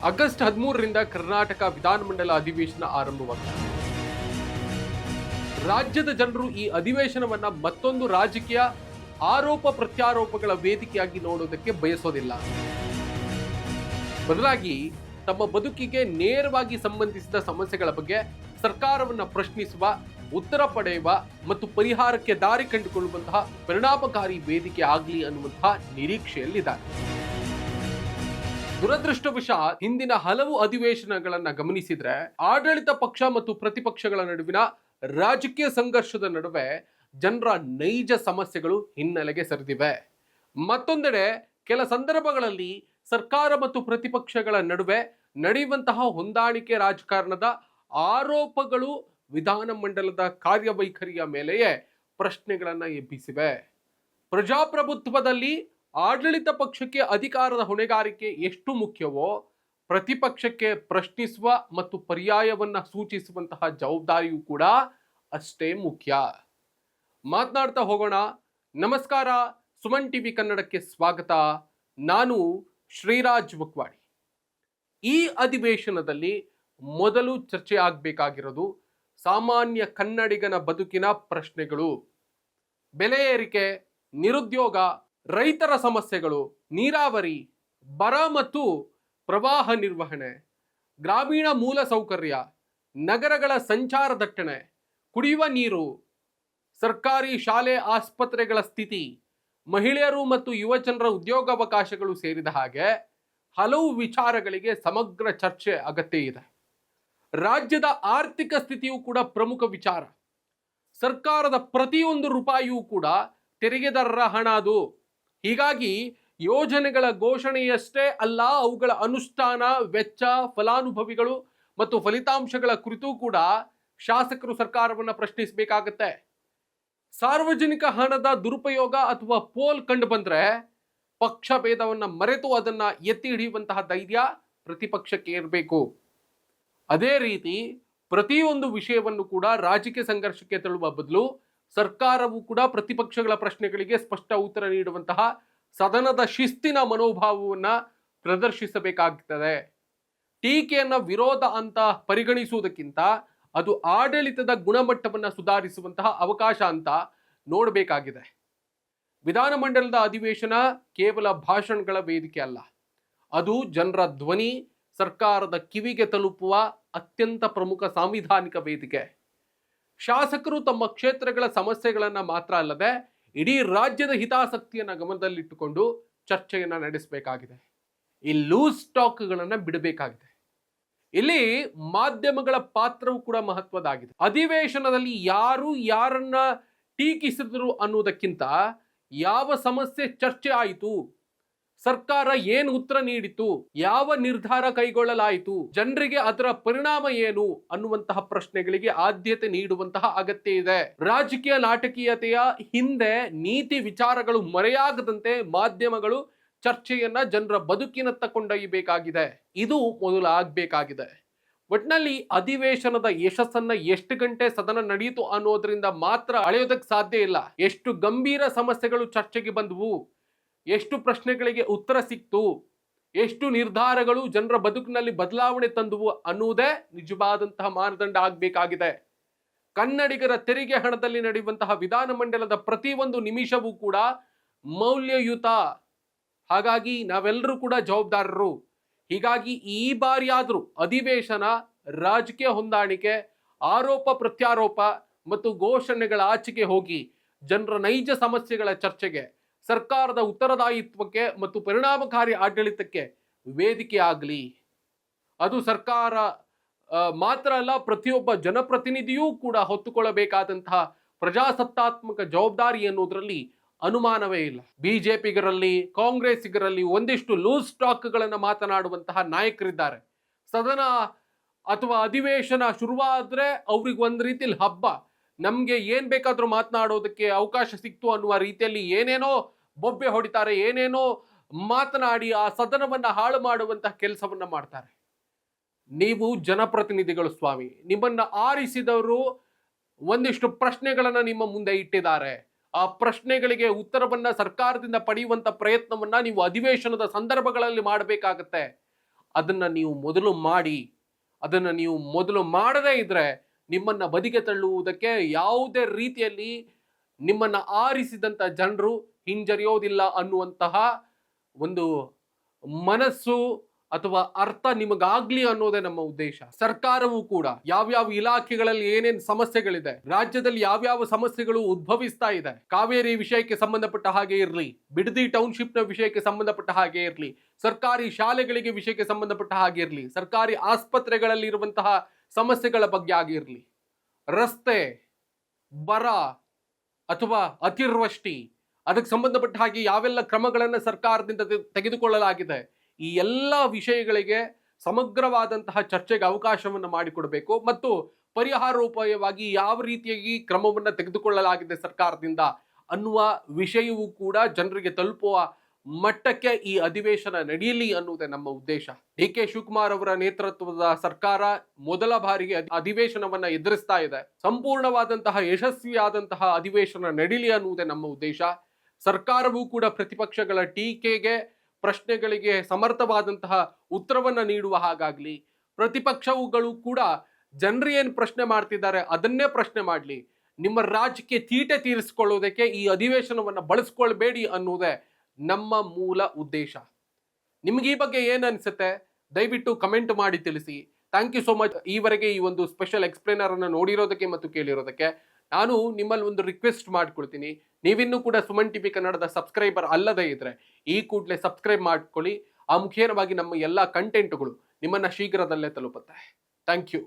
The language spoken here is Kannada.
ಆಗಸ್ಟ್ 13ರಿಂದ ಕರ್ನಾಟಕ ವಿಧಾನಮಂಡಲ ಅಧಿವೇಶನ ಆರಂಭವಾಗಿದೆ. ರಾಜ್ಯದ ಜನರು ಈ ಅಧಿವೇಶನವನ್ನ ಮತ್ತೊಂದು ರಾಜಕೀಯ ಆರೋಪ ಪ್ರತ್ಯಾರೋಪಗಳ ವೇದಿಕೆಯಾಗಿ ನೋಡೋದಕ್ಕೆ ಬಯಸೋದಿಲ್ಲ. ಬದಲಾಗಿ ತಮ್ಮ ಬದುಕಿಗೆ ನೇರವಾಗಿ ಸಂಬಂಧಿಸಿದ ಸಮಸ್ಯೆಗಳ ಬಗ್ಗೆ ಸರ್ಕಾರವನ್ನ ಪ್ರಶ್ನಿಸುವ, ಉತ್ತರ ಪಡೆಯುವ ಮತ್ತು ಪರಿಹಾರಕ್ಕೆ ದಾರಿ ಕಂಡುಕೊಳ್ಳುವಂತಹ ಪರಿಣಾಮಕಾರಿ ವೇದಿಕೆ ಆಗಲಿ ಅನ್ನುವಂತಹ ನಿರೀಕ್ಷೆಯಲ್ಲಿದ್ದಾರೆ. ದುರದೃಷ್ಟವಶಾತ್ ಹಿಂದಿನ ಹಲವು ಅಧಿವೇಶನಗಳನ್ನ ಗಮನಿಸಿದ್ರೆ ಆಡಳಿತ ಪಕ್ಷ ಮತ್ತು ಪ್ರತಿಪಕ್ಷಗಳ ನಡುವಿನ ರಾಜಕೀಯ ಸಂಘರ್ಷದ ನಡುವೆ ಜನರ ನೈಜ ಸಮಸ್ಯೆಗಳು ಹಿನ್ನೆಲೆಗೆ ಸರಿದಿವೆ. ಮತ್ತೊಂದೆಡೆ ಕೆಲ ಸಂದರ್ಭಗಳಲ್ಲಿ ಸರ್ಕಾರ ಮತ್ತು ಪ್ರತಿಪಕ್ಷಗಳ ನಡುವೆ ನಡೆಯುವಂತಹ ಹೊಂದಾಣಿಕೆ ರಾಜಕಾರಣದ ಆರೋಪಗಳು ವಿಧಾನಮಂಡಲದ ಕಾರ್ಯವೈಖರಿಯ ಮೇಲೆಯೇ ಪ್ರಶ್ನೆಗಳನ್ನ ಎಬ್ಬಿಸಿವೆ. ಪ್ರಜಾಪ್ರಭುತ್ವದಲ್ಲಿ ಆಡಳಿತ ಪಕ್ಷಕ್ಕೆ ಅಧಿಕಾರದ ಹೊಣೆಗಾರಿಕೆ ಎಷ್ಟು ಮುಖ್ಯವೋ, ಪ್ರತಿಪಕ್ಷಕ್ಕೆ ಪ್ರಶ್ನಿಸುವ ಮತ್ತು ಪರ್ಯಾಯವನ್ನ ಸೂಚಿಸುವಂತಹ ಜವಾಬ್ದಾರಿಯೂ ಕೂಡ ಅಷ್ಟೇ ಮುಖ್ಯ. ಮಾತನಾಡ್ತಾ ಹೋಗೋಣ. ನಮಸ್ಕಾರ, ಸುಮನ್ ಟಿವಿ ಕನ್ನಡಕ್ಕೆ ಸ್ವಾಗತ. ನಾನು ಶ್ರೀರಾಜ್ ಬಕ್ವಾಡಿ. ಈ ಅಧಿವೇಶನದಲ್ಲಿ ಮೊದಲು ಚರ್ಚೆ ಆಗಬೇಕಾಗಿರೋದು ಸಾಮಾನ್ಯ ಕನ್ನಡಿಗನ ಬದುಕಿನ ಪ್ರಶ್ನೆಗಳು. ಬೆಲೆ ಏರಿಕೆ, ನಿರುದ್ಯೋಗ, ರೈತರ ಸಮಸ್ಯೆಗಳು, ನೀರಾವರಿ, ಬರ ಮತ್ತು ಪ್ರವಾಹ ನಿರ್ವಹಣೆ, ಗ್ರಾಮೀಣ ಮೂಲ ಸೌಕರ್ಯ, ನಗರಗಳ ಸಂಚಾರ ದಟ್ಟಣೆ, ಕುಡಿಯುವ ನೀರು, ಸರ್ಕಾರಿ ಶಾಲೆ ಆಸ್ಪತ್ರೆಗಳ ಸ್ಥಿತಿ, ಮಹಿಳೆಯರು ಮತ್ತು ಯುವಜನರ ಉದ್ಯೋಗಾವಕಾಶಗಳು ಸೇರಿದ ಹಾಗೆ ಹಲವು ವಿಚಾರಗಳಿಗೆ ಸಮಗ್ರ ಚರ್ಚೆ ಅಗತ್ಯ ಇದೆ. ರಾಜ್ಯದ ಆರ್ಥಿಕ ಸ್ಥಿತಿಯೂ ಕೂಡ ಪ್ರಮುಖ ವಿಚಾರ. ಸರ್ಕಾರದ ಪ್ರತಿಯೊಂದು ರೂಪಾಯಿಯೂ ಕೂಡ ತೆರಿಗೆದಾರರ ಹಣ ಅದು. ಹೀಗಾಗಿ ಯೋಜನೆಗಳ ಘೋಷಣೆಯಷ್ಟೇ ಅಲ್ಲ, ಅವುಗಳ ಅನುಷ್ಠಾನ, ವೆಚ್ಚ, ಫಲಾನುಭವಿಗಳು ಮತ್ತು ಫಲಿತಾಂಶಗಳ ಕುರಿತು ಕೂಡ ಶಾಸಕರು ಸರ್ಕಾರವನ್ನು ಪ್ರಶ್ನಿಸಬೇಕಾಗತ್ತೆ. ಸಾರ್ವಜನಿಕ ಹಣದ ದುರುಪಯೋಗ ಅಥವಾ ಪೋಲ್ ಕಂಡು ಬಂದ್ರೆ ಪಕ್ಷ ಭೇದವನ್ನ ಮರೆತು ಅದನ್ನ ಎತ್ತಿ ಹಿಡಿಯುವಂತಹ ಧೈರ್ಯ ಪ್ರತಿಪಕ್ಷಕ್ಕೆ ಇರಬೇಕು. ಅದೇ ರೀತಿ ಪ್ರತಿಯೊಂದು ವಿಷಯವನ್ನು ಕೂಡ ರಾಜಕೀಯ ಸಂಘರ್ಷಕ್ಕೆ ತಳ್ಳುವ ಬದಲು ಸರ್ಕಾರವು ಕೂಡ ಪ್ರತಿಪಕ್ಷಗಳ ಪ್ರಶ್ನೆಗಳಿಗೆ ಸ್ಪಷ್ಟ ಉತ್ತರ ನೀಡುವಂತಹ ಸದನದ ಶಿಸ್ತಿನ ಮನೋಭಾವವನ್ನ ಪ್ರದರ್ಶಿಸಬೇಕಾಗುತ್ತದೆ. ಟೀಕೆಯನ್ನ ವಿರೋಧ ಅಂತ ಪರಿಗಣಿಸುವುದಕ್ಕಿಂತ ಅದು ಆಡಳಿತದ ಗುಣಮಟ್ಟವನ್ನ ಸುಧಾರಿಸುವಂತಹ ಅವಕಾಶ ಅಂತ ನೋಡಬೇಕಾಗಿದೆ. ವಿಧಾನಮಂಡಲದ ಅಧಿವೇಶನ ಕೇವಲ ಭಾಷಣಗಳ ವೇದಿಕೆ ಅಲ್ಲ, ಅದು ಜನರ ಧ್ವನಿ ಸರ್ಕಾರದ ಕಿವಿಗೆ ತಲುಪುವ ಅತ್ಯಂತ ಪ್ರಮುಖ ಸಾಂವಿಧಾನಿಕ ವೇದಿಕೆ. ಶಾಸಕರು ತಮ್ಮ ಕ್ಷೇತ್ರಗಳ ಸಮಸ್ಯೆಗಳನ್ನ ಮಾತ್ರ ಅಲ್ಲದೆ ಇಡೀ ರಾಜ್ಯದ ಹಿತಾಸಕ್ತಿಯನ್ನ ಗಮನದಲ್ಲಿಟ್ಟುಕೊಂಡು ಚರ್ಚೆಯನ್ನ ನಡೆಸಬೇಕಾಗಿದೆ. ಈ ಲೂಸ್ ಟಾಕ್ಗಳನ್ನ ಬಿಡಬೇಕಾಗಿದೆ. ಇಲ್ಲಿ ಮಾಧ್ಯಮಗಳ ಪಾತ್ರವೂ ಕೂಡ ಮಹತ್ವದಾಗಿದೆ. ಅಧಿವೇಶನದಲ್ಲಿ ಯಾರು ಯಾರನ್ನ ಟೀಕಿಸಿದ್ರು ಅನ್ನುವುದಕ್ಕಿಂತ ಯಾವ ಸಮಸ್ಯೆ ಚರ್ಚೆ ಆಯಿತು, ಸರ್ಕಾರ ಏನು ಉತ್ತರ ನೀಡಿತು, ಯಾವ ನಿರ್ಧಾರ ಕೈಗೊಳ್ಳಲಾಯಿತು, ಜನರಿಗೆ ಅದರ ಪರಿಣಾಮ ಏನು ಅನ್ನುವಂತಹ ಪ್ರಶ್ನೆಗಳಿಗೆ ಆದ್ಯತೆ ನೀಡುವಂತಹ ಅಗತ್ಯ ಇದೆ. ರಾಜಕೀಯ ನಾಟಕೀಯತೆಯ ಹಿಂದೆ ನೀತಿ ವಿಚಾರಗಳು ಮರೆಯಾಗದಂತೆ ಮಾಧ್ಯಮಗಳು ಚರ್ಚೆಯನ್ನ ಜನರ ಬದುಕಿನತ್ತ ಕೊಂಡೊಯ್ಯಬೇಕಾಗಿದೆ. ಇದು ಮೊದಲು ಆಗ್ಬೇಕಾಗಿದೆ. ಒಟ್ನಲ್ಲಿ ಅಧಿವೇಶನದ ಯಶಸ್ಸನ್ನ ಎಷ್ಟು ಗಂಟೆ ಸದನ ನಡೆಯಿತು ಅನ್ನೋದ್ರಿಂದ ಮಾತ್ರ ಅಳೆಯೋದಕ್ಕೆ ಸಾಧ್ಯ ಇಲ್ಲ. ಎಷ್ಟು ಗಂಭೀರ ಸಮಸ್ಯೆಗಳು ಚರ್ಚೆಗೆ ಬಂದವು, ಎಷ್ಟು ಪ್ರಶ್ನೆಗಳಿಗೆ ಉತ್ತರ ಸಿಕ್ತು, ಎಷ್ಟು ನಿರ್ಧಾರಗಳು ಜನರ ಬದುಕಿನಲ್ಲಿ ಬದಲಾವಣೆ ತಂದುವು ಅನ್ನುವುದೇ ನಿಜವಾದಂತಹ ಮಾನದಂಡ ಆಗಬೇಕಾಗಿದೆ. ಕನ್ನಡಿಗರ ತೆರಿಗೆ ಹಣದಲ್ಲಿ ನಡೆಯುವಂತಹ ವಿಧಾನಮಂಡಲದ ಪ್ರತಿಯೊಂದು ನಿಮಿಷವೂ ಕೂಡ ಮೌಲ್ಯಯುತ. ಹಾಗಾಗಿ ನಾವೆಲ್ಲರೂ ಕೂಡ ಜವಾಬ್ದಾರರು. ಹೀಗಾಗಿ ಈ ಬಾರಿಯಾದರೂ ಅಧಿವೇಶನ ರಾಜಕೀಯ ಹೊಂದಾಣಿಕೆ, ಆರೋಪ ಪ್ರತ್ಯಾರೋಪ ಮತ್ತು ಘೋಷಣೆಗಳ ಆಚೆಗೆ ಹೋಗಿ ಜನರ ನೈಜ ಸಮಸ್ಯೆಗಳ ಚರ್ಚೆಗೆ, ಸರ್ಕಾರದ ಉತ್ತರದಾಯಿತ್ವಕ್ಕೆ ಮತ್ತು ಪರಿಣಾಮಕಾರಿ ಆಡಳಿತಕ್ಕೆ ವೇದಿಕೆ ಆಗಲಿ. ಅದು ಸರ್ಕಾರ ಮಾತ್ರ ಅಲ್ಲ, ಪ್ರತಿಯೊಬ್ಬ ಜನಪ್ರತಿನಿಧಿಯೂ ಕೂಡ ಹೊತ್ತುಕೊಳ್ಳಬೇಕಾದಂತಹ ಪ್ರಜಾಸತ್ತಾತ್ಮಕ ಜವಾಬ್ದಾರಿ ಎನ್ನುವುದರಲ್ಲಿ ಅನುಮಾನವೇ ಇಲ್ಲ. ಬಿಜೆಪಿಗರಲ್ಲಿ, ಕಾಂಗ್ರೆಸ್ಸಿಗರಲ್ಲಿ ಒಂದಿಷ್ಟು ಲೂಸ್ ಟಾಕ್ಗಳನ್ನು ಮಾತನಾಡುವಂತಹ ನಾಯಕರಿದ್ದಾರೆ. ಸದನ ಅಥವಾ ಅಧಿವೇಶನ ಶುರುವಾದ್ರೆ ಅವ್ರಿಗೆ ಒಂದು ರೀತಿಯಲ್ಲಿ ಹಬ್ಬ. ನಮ್ಗೆ ಏನ್ ಬೇಕಾದ್ರೂ ಮಾತನಾಡೋದಕ್ಕೆ ಅವಕಾಶ ಸಿಕ್ತು ಅನ್ನುವ ರೀತಿಯಲ್ಲಿ ಏನೇನೋ ಬೊಬ್ಬೆ ಹೊಡಿತಾರೆ, ಏನೇನೋ ಮಾತನಾಡಿ ಆ ಸದನವನ್ನ ಹಾಳು ಮಾಡುವಂತಹ ಕೆಲಸವನ್ನ ಮಾಡ್ತಾರೆ. ನೀವು ಜನಪ್ರತಿನಿಧಿಗಳು ಸ್ವಾಮಿ, ನಿಮ್ಮನ್ನ ಆರಿಸಿದವರು ಒಂದಿಷ್ಟು ಪ್ರಶ್ನೆಗಳನ್ನ ನಿಮ್ಮ ಮುಂದೆ ಇಟ್ಟಿದ್ದಾರೆ. ಆ ಪ್ರಶ್ನೆಗಳಿಗೆ ಉತ್ತರವನ್ನ ಸರ್ಕಾರದಿಂದ ಪಡೆಯುವಂತ ಪ್ರಯತ್ನವನ್ನ ನೀವು ಅಧಿವೇಶನದ ಸಂದರ್ಭಗಳಲ್ಲಿ ಮಾಡಬೇಕಾಗತ್ತೆ. ಅದನ್ನ ನೀವು ಮೊದಲು ಮಾಡಿ. ಅದನ್ನ ನೀವು ಮೊದಲು ಮಾಡದೇ ಇದ್ರೆ ನಿಮ್ಮನ್ನ ಬದಿಗೆ ತಳ್ಳುವುದಕ್ಕೆ ಯಾವುದೇ ರೀತಿಯಲ್ಲಿ ನಿಮ್ಮನ್ನ ಆರಿಸಿದಂತ ಜನರು ಹಿಂಜರಿಯೋದಿಲ್ಲ ಅನ್ನುವಂತಹ ಒಂದು ಮನಸ್ಸು ಅಥವಾ ಅರ್ಥ ನಿಮಗಾಗ್ಲಿ ಅನ್ನೋದೇ ನಮ್ಮ ಉದ್ದೇಶ. ಸರ್ಕಾರವು ಕೂಡ ಯಾವ್ಯಾವ ಇಲಾಖೆಗಳಲ್ಲಿ ಏನೇನ್ ಸಮಸ್ಯೆಗಳಿದೆ, ರಾಜ್ಯದಲ್ಲಿ ಯಾವ್ಯಾವ ಸಮಸ್ಯೆಗಳು ಉದ್ಭವಿಸ್ತಾ ಇದೆ, ಕಾವೇರಿ ವಿಷಯಕ್ಕೆ ಸಂಬಂಧಪಟ್ಟ ಹಾಗೆ ಇರಲಿ, ಬಿಡದಿ ಟೌನ್ಶಿಪ್ ನ ವಿಷಯಕ್ಕೆ ಸಂಬಂಧಪಟ್ಟ ಹಾಗೆ ಇರಲಿ, ಸರ್ಕಾರಿ ಶಾಲೆಗಳಿಗೆ ವಿಷಯಕ್ಕೆ ಸಂಬಂಧಪಟ್ಟ ಹಾಗೆ ಇರಲಿ, ಸರ್ಕಾರಿ ಆಸ್ಪತ್ರೆಗಳಲ್ಲಿ ಇರುವಂತಹ ಸಮಸ್ಯೆಗಳ ಬಗ್ಗೆ ಆಗಿರಲಿ, ರಸ್ತೆ, ಬರ ಅಥವಾ ಅತಿವೃಷ್ಟಿ, ಅದಕ್ಕೆ ಸಂಬಂಧಪಟ್ಟ ಹಾಗೆ ಯಾವೆಲ್ಲ ಕ್ರಮಗಳನ್ನು ಸರ್ಕಾರದಿಂದ ತೆಗೆದುಕೊಳ್ಳಲಾಗಿದೆ, ಈ ಎಲ್ಲ ವಿಷಯಗಳಿಗೆ ಸಮಗ್ರವಾದಂತಹ ಚರ್ಚೆಗೆ ಅವಕಾಶವನ್ನು ಮಾಡಿಕೊಡಬೇಕು ಮತ್ತು ಪರಿಹಾರೋಪಾಯವಾಗಿ ಯಾವ ರೀತಿಯಾಗಿ ಕ್ರಮವನ್ನು ತೆಗೆದುಕೊಳ್ಳಲಾಗಿದೆ ಸರ್ಕಾರದಿಂದ ಅನ್ನುವ ವಿಷಯವೂ ಕೂಡ ಜನರಿಗೆ ತಲುಪುವ ಮಟ್ಟಕ್ಕೆ ಈ ಅಧಿವೇಶನ ನಡೆಯಲಿ ಅನ್ನುವುದೇ ನಮ್ಮ ಉದ್ದೇಶ. ಡಿ ಕೆ ಶಿವಕುಮಾರ್ ಅವರ ನೇತೃತ್ವದ ಸರ್ಕಾರ ಮೊದಲ ಬಾರಿಗೆ ಅಧಿವೇಶನವನ್ನ ಎದುರಿಸ್ತಾ ಇದೆ. ಸಂಪೂರ್ಣವಾದಂತಹ ಯಶಸ್ವಿಯಾದಂತಹ ಅಧಿವೇಶನ ನಡೀಲಿ ಅನ್ನುವುದೇ ನಮ್ಮ ಉದ್ದೇಶ. ಸರ್ಕಾರವೂ ಕೂಡ ಪ್ರತಿಪಕ್ಷಗಳ ಟೀಕೆಗೆ, ಪ್ರಶ್ನೆಗಳಿಗೆ ಸಮರ್ಥವಾದಂತಹ ಉತ್ತರವನ್ನ ನೀಡುವ ಹಾಗಾಗ್ಲಿ, ಪ್ರತಿಪಕ್ಷಗಳು ಕೂಡ ಜನರು ಏನು ಪ್ರಶ್ನೆ ಮಾಡ್ತಿದ್ದಾರೆ ಅದನ್ನೇ ಪ್ರಶ್ನೆ ಮಾಡಲಿ. ನಿಮ್ಮ ರಾಜ್ಯಕ್ಕೆ ತೀಟೆ ತೀರಿಸಿಕೊಳ್ಳುವುದಕ್ಕೆ ಈ ಅಧಿವೇಶನವನ್ನ ಬಳಸ್ಕೊಳ್ಬೇಡಿ ಅನ್ನುವುದೇ ನಮ್ಮ ಮೂಲ ಉದ್ದೇಶ. ನಿಮ್ಗೆ ಈ ಬಗ್ಗೆ ಏನ್ ಅನ್ಸುತ್ತೆ ದಯವಿಟ್ಟು ಕಮೆಂಟ್ ಮಾಡಿ ತಿಳಿಸಿ. ಥ್ಯಾಂಕ್ ಯು ಸೋ ಮಚ್ ಈವರೆಗೆ ಈ ಒಂದು ಸ್ಪೆಷಲ್ ಎಕ್ಸ್ಪ್ಲೇನರ್ ಅನ್ನು ನೋಡಿರೋದಕ್ಕೆ ಮತ್ತು ಕೇಳಿರೋದಕ್ಕೆ. ನಾನು ನಿಮ್ಮಲ್ಲಿ ಒಂದು ರಿಕ್ವೆಸ್ಟ್ ಮಾಡ್ಕೊಳ್ತೀನಿ, ನೀವಿನ್ನೂ ಕೂಡ ಸುಮನ್ ಟಿವಿ ಕನ್ನಡದ ಸಬ್ಸ್ಕ್ರೈಬರ್ ಅಲ್ಲದೇ ಇದ್ರೆ ಈ ಕೂಡಲೇ ಸಬ್ಸ್ಕ್ರೈಬ್ ಮಾಡ್ಕೊಳ್ಳಿ. ಆ ಮುಖೇನವಾಗಿ ನಮ್ಮ ಎಲ್ಲ ಕಂಟೆಂಟ್ಗಳು ನಿಮ್ಮನ್ನ ಶೀಘ್ರದಲ್ಲೇ ತಲುಪುತ್ತೆ. Thank you.